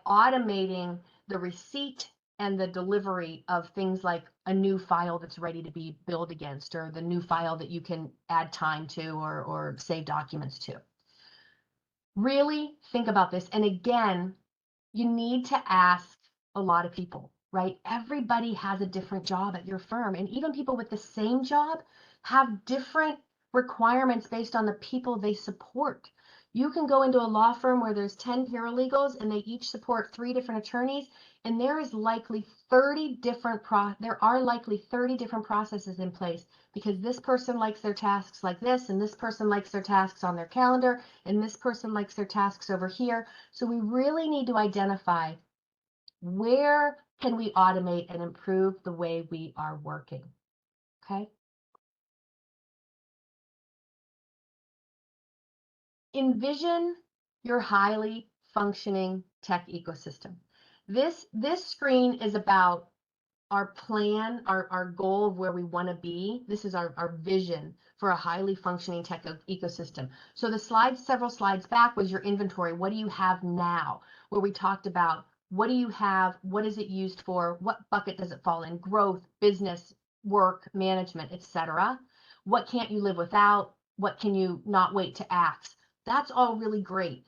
automating the receipt and the delivery of things like a new file that's ready to be billed against, or the new file that you can add time to or save documents to? Really think about this. And again, you need to ask a lot of people, right? Everybody has a different job at your firm, and even people with the same job have different requirements based on the people they support. You can go into a law firm where there's 10 paralegals and they each support 3 different attorneys, and there are likely 30 different processes in place, because this person likes their tasks like this, and this person likes their tasks on their calendar, and this person likes their tasks over here. So we really need to identify, where can we automate and improve the way we are working? Okay. Envision your highly functioning tech ecosystem. This screen is about our plan, our goal of where we want to be. This is our vision for a highly functioning tech ecosystem. So the slides, several slides back, was your inventory. What do you have now? Where we talked about, what do you have? What is it used for? What bucket does it fall in? Growth, business, work, management, etc. What can't you live without? What can you not wait to axe? That's all really great.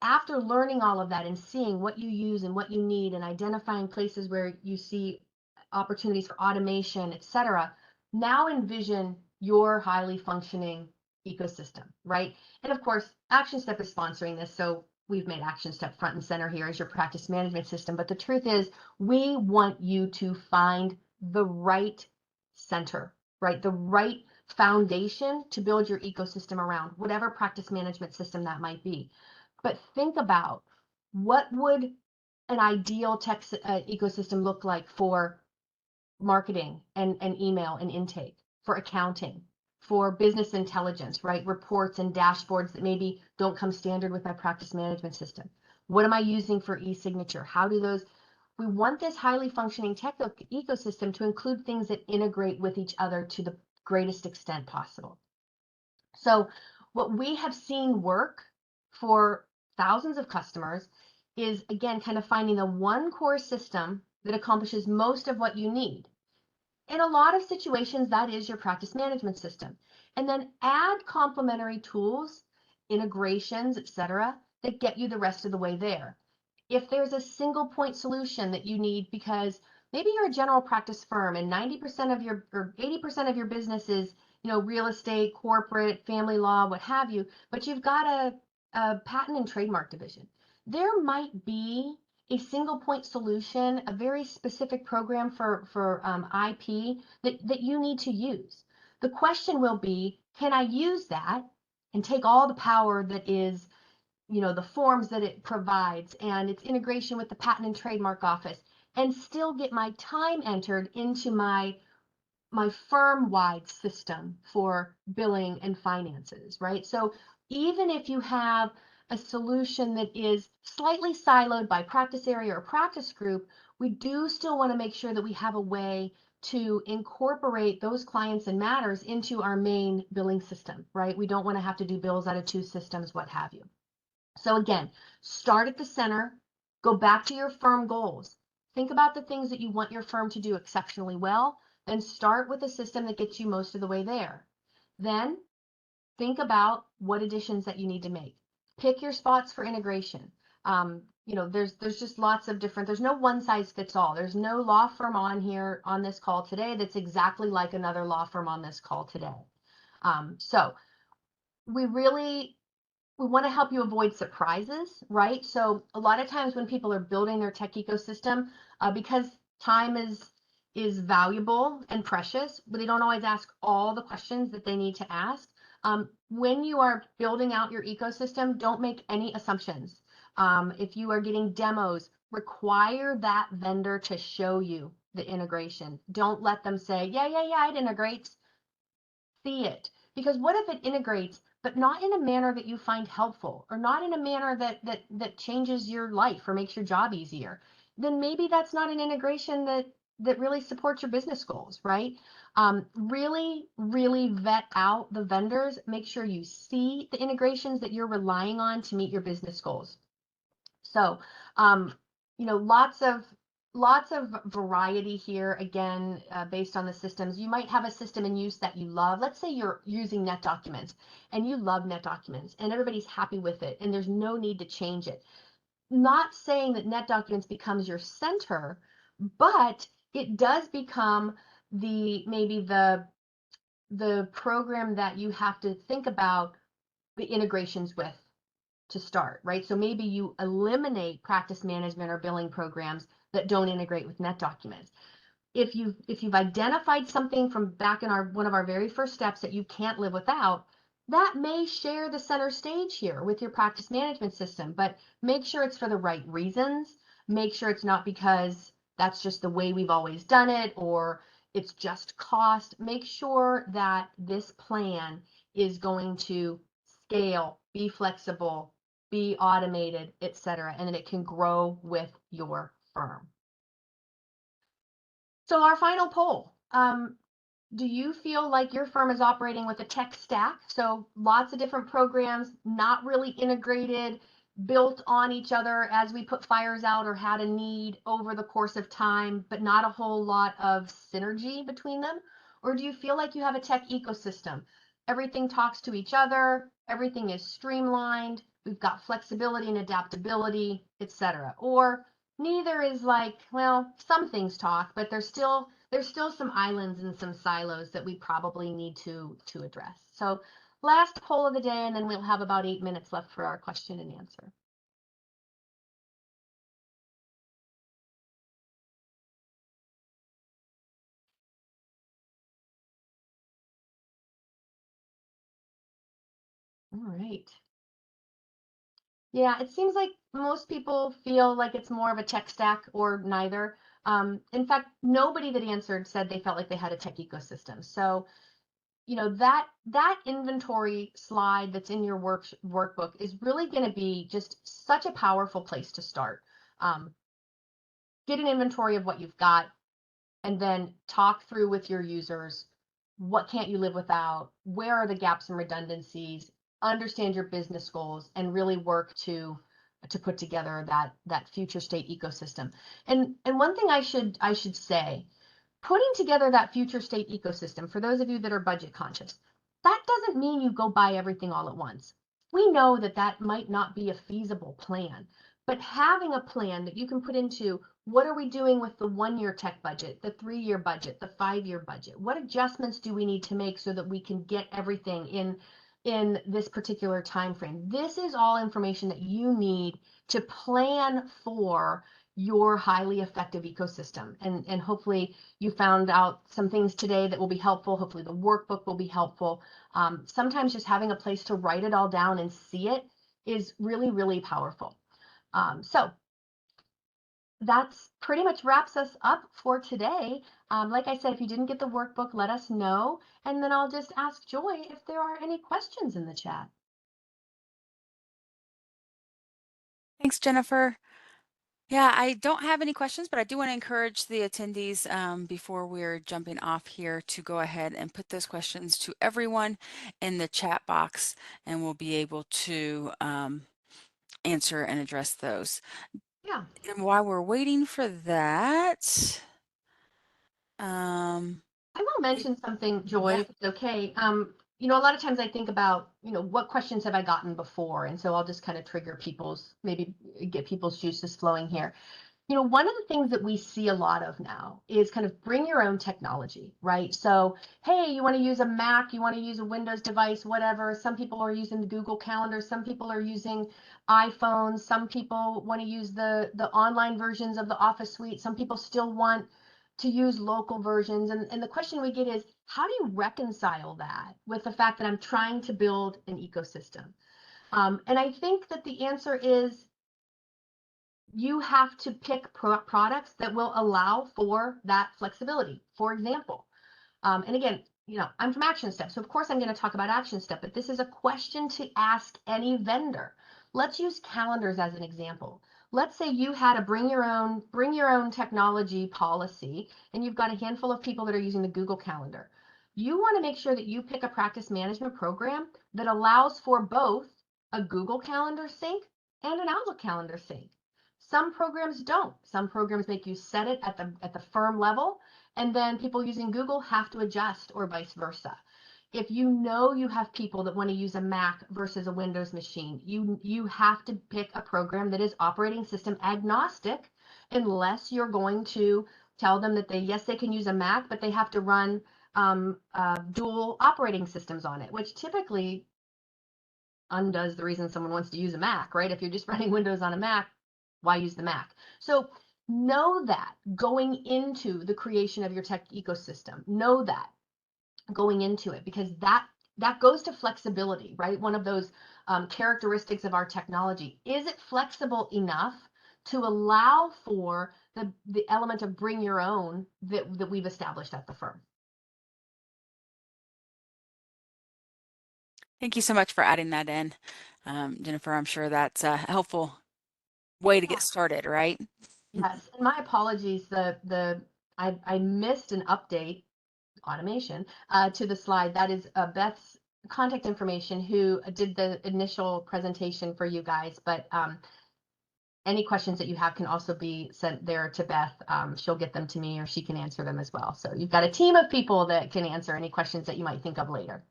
After learning all of that and seeing what you use and what you need and identifying places where you see opportunities for automation, etc., now envision your highly functioning ecosystem, right? And of course, Action Step is sponsoring this, so we've made Action Step front and center here as your practice management system. But the truth is, we want you to find the right center, right? The right foundation to build your ecosystem around, whatever practice management system that might be. But think about What would an ideal tech ecosystem look like for marketing and email and intake, for accounting, for business intelligence, right? Reports and dashboards that maybe don't come standard with my practice management system. What am I using for e-signature? How do those, we want this highly functioning tech ecosystem to include things that integrate with each other to the greatest extent possible. So what we have seen work for thousands of customers is, again, kind of finding the one core system that accomplishes most of what you need. In a lot of situations, that is your practice management system. And then add complementary tools, integrations, etc., that get you the rest of the way there. If there's a single point solution that you need because maybe you're a general practice firm and 90% of your or 80% of your business is, real estate, corporate, family law, what have you, but you've got a patent and trademark division. There might be a single point solution, a very specific program for IP that you need to use. The question will be, can I use that and take all the power that is, the forms that it provides and its integration with the patent and trademark office, and still get my time entered into my firm-wide system for billing and finances, right? So even if you have a solution that is slightly siloed by practice area or practice group, we do still want to make sure that we have a way to incorporate those clients and matters into our main billing system, right? We don't want to have to do bills out of two systems, what have you. So again, start at the center, go back to your firm goals. Think about the things that you want your firm to do exceptionally well, then start with a system that gets you most of the way there. Then think about what additions that you need to make. Pick your spots for integration. There's just lots of different, there's no one size fits all. There's no law firm on here on this call today that's exactly like another law firm on this call today. So we want to help you avoid surprises, right? So a lot of times when people are building their tech ecosystem, because time is valuable and precious, but they don't always ask all the questions that they need to ask. When you are building out your ecosystem, don't make any assumptions. If you are getting demos, require that vendor to show you the integration. Don't let them say, yeah, it integrates. See it. Because what if it integrates, but not in a manner that you find helpful, or not in a manner that changes your life or makes your job easier? Then maybe that's not an integration that really supports your business goals, right? Really vet out the vendors. Make sure you see the integrations that you're relying on to meet your business goals. So, lots of variety here, again, based on the systems. You might have a system in use that you love. Let's say you're using NetDocuments and you love NetDocuments and everybody's happy with it and there's no need to change it. Not saying that NetDocuments becomes your center, but it does become maybe the program that you have to think about the integrations with to start, right? So maybe you eliminate practice management or billing programs that don't integrate with NetDocuments. If you've identified something from back in one of our very first steps that you can't live without, that may share the center stage here with your practice management system, but make sure it's for the right reasons. Make sure it's not because that's just the way we've always done it or it's just cost. Make sure that this plan is going to scale, be flexible, be automated, etc., and that it can grow with your firm. So our final poll, do you feel like your firm is operating with a tech stack? So lots of different programs, not really integrated, built on each other as we put fires out or had a need over the course of time, but not a whole lot of synergy between them? Or do you feel like you have a tech ecosystem? Everything talks to each other, everything is streamlined, we've got flexibility and adaptability, etc. Or neither is like, well, some things talk, but there's still some islands and some silos that we probably need to address. So last poll of the day, and then we'll have about 8 minutes left for our question and answer. All right. Yeah, it seems like most people feel like it's more of a tech stack or neither. In fact, nobody that answered said they felt like they had a tech ecosystem. So, that inventory slide that's in your workbook is really going to be just such a powerful place to start. Um, get an inventory of what you've got, and then talk through with your users, what can't you live without, where are the gaps and redundancies, understand your business goals, and really work to put together that future state ecosystem. And one thing I should say, putting together that future state ecosystem, for those of you that are budget conscious, that doesn't mean you go buy everything all at once. We know that that might not be a feasible plan, but having a plan that you can put into what are we doing with the 1 year tech budget, the 3 year budget, the 5 year budget? What adjustments do we need to make so that we can get everything in this particular time frame? This is all information that you need to plan for your highly effective ecosystem. And hopefully you found out some things today that will be helpful. Hopefully the workbook will be helpful. Sometimes just having a place to write it all down and see it is really, really powerful. So that's pretty much wraps us up for today. Like I said, if you didn't get the workbook, let us know. And then I'll just ask Joy if there are any questions in the chat. Thanks, Jennifer. Yeah, I don't have any questions, but I do want to encourage the attendees before we're jumping off here to go ahead and put those questions to everyone in the chat box, and we'll be able to answer and address those. Yeah. And while we're waiting for that, I will mention something, Joy, yeah. if it's okay. A lot of times I think about, what questions have I gotten before? And so I'll just kind of trigger maybe get people's juices flowing here. One of the things that we see a lot of now is kind of bring your own technology, right? So, hey, you want to use a Mac, you want to use a Windows device, whatever. Some people are using the Google Calendar, some people are using iPhones, some people want to use the online versions of the Office suite, some people still want to use local versions. And the question we get is, how do you reconcile that with the fact that I'm trying to build an ecosystem? And I think that the answer is you have to pick products that will allow for that flexibility. For example, and again, I'm from Action Step, so of course I'm going to talk about Action Step, but this is a question to ask any vendor. Let's use calendars as an example. Let's say you had a bring your own technology policy, and you've got a handful of people that are using the Google Calendar. You want to make sure that you pick a practice management program that allows for both a Google Calendar sync and an Outlook Calendar sync. Some programs don't. Some programs make you set it at the firm level, and then people using Google have to adjust, or vice versa. If you know you have people that want to use a Mac versus a Windows machine, you have to pick a program that is operating system agnostic, unless you're going to tell them that they can use a Mac, but they have to run dual operating systems on it, which typically undoes the reason someone wants to use a Mac, right? If you're just running Windows on a Mac, why use the Mac? So know that going into the creation of your tech ecosystem. Know that going into it, because that goes to flexibility, right? One of those characteristics of our technology. Is it flexible enough to allow for the element of bring your own that we've established at the firm? Thank you so much for adding that in, Jennifer. I'm sure that's a helpful way to Yeah. get started, right? Yes, and my apologies. I missed an update automation to the slide. That is Beth's contact information, who did the initial presentation for you guys. But any questions that you have can also be sent there to Beth. She'll get them to me, or she can answer them as well. So you've got a team of people that can answer any questions that you might think of later.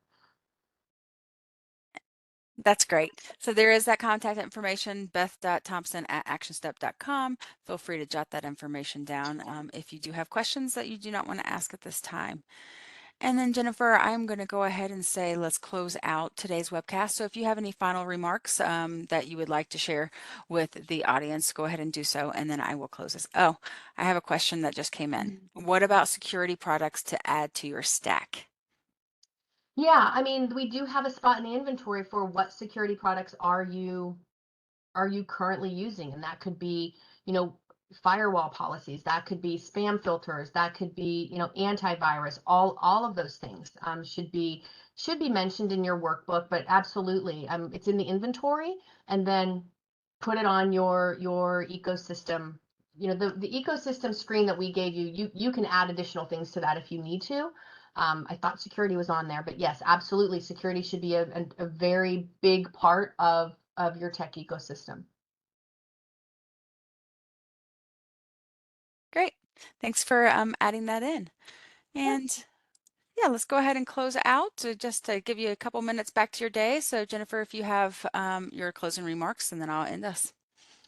That's great. So there is that contact information, beth.thompson@actionstep.com. Feel free to jot that information down if you do have questions that you do not want to ask at this time. And then Jennifer, I'm going to go ahead and say let's close out today's webcast. So if you have any final remarks that you would like to share with the audience, go ahead and do so, and then I will close this. Oh, I have a question that just came in. What about security products to add to your stack? Yeah, I mean, we do have a spot in the inventory for what security products are you are you currently using? And that could be, you know, firewall policies, that could be spam filters, that could be, you know, antivirus. All of those things should be mentioned in your workbook. But absolutely, it's in the inventory, and then put it on your ecosystem. You know, the ecosystem screen that we gave you, you can add additional things to that if you need to. I thought security was on there, but yes, absolutely, security should be a very big part of your tech ecosystem. Great. Thanks for adding that in. Sure. And yeah, let's go ahead and close out just to give you a couple minutes back to your day. So Jennifer, if you have your closing remarks, and then I'll end us.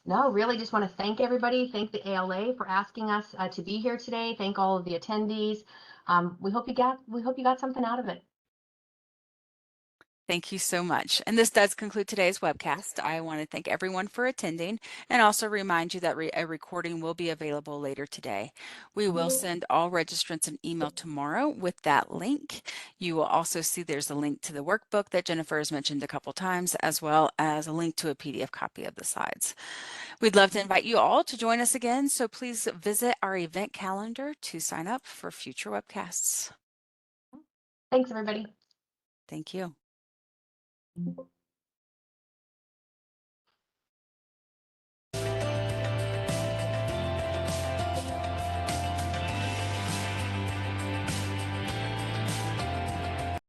No, really just want to thank everybody. Thank the ALA for asking us to be here today. Thank all of the attendees. We hope you got something out of it. Thank you so much. And this does conclude today's webcast. I want to thank everyone for attending and also remind you that a recording will be available later today. We will send all registrants an email tomorrow with that link. You will also see there's a link to the workbook that Jennifer has mentioned a couple times, as well as a link to a PDF copy of the slides. We'd love to invite you all to join us again, so please visit our event calendar to sign up for future webcasts. Thanks, everybody. Thank you.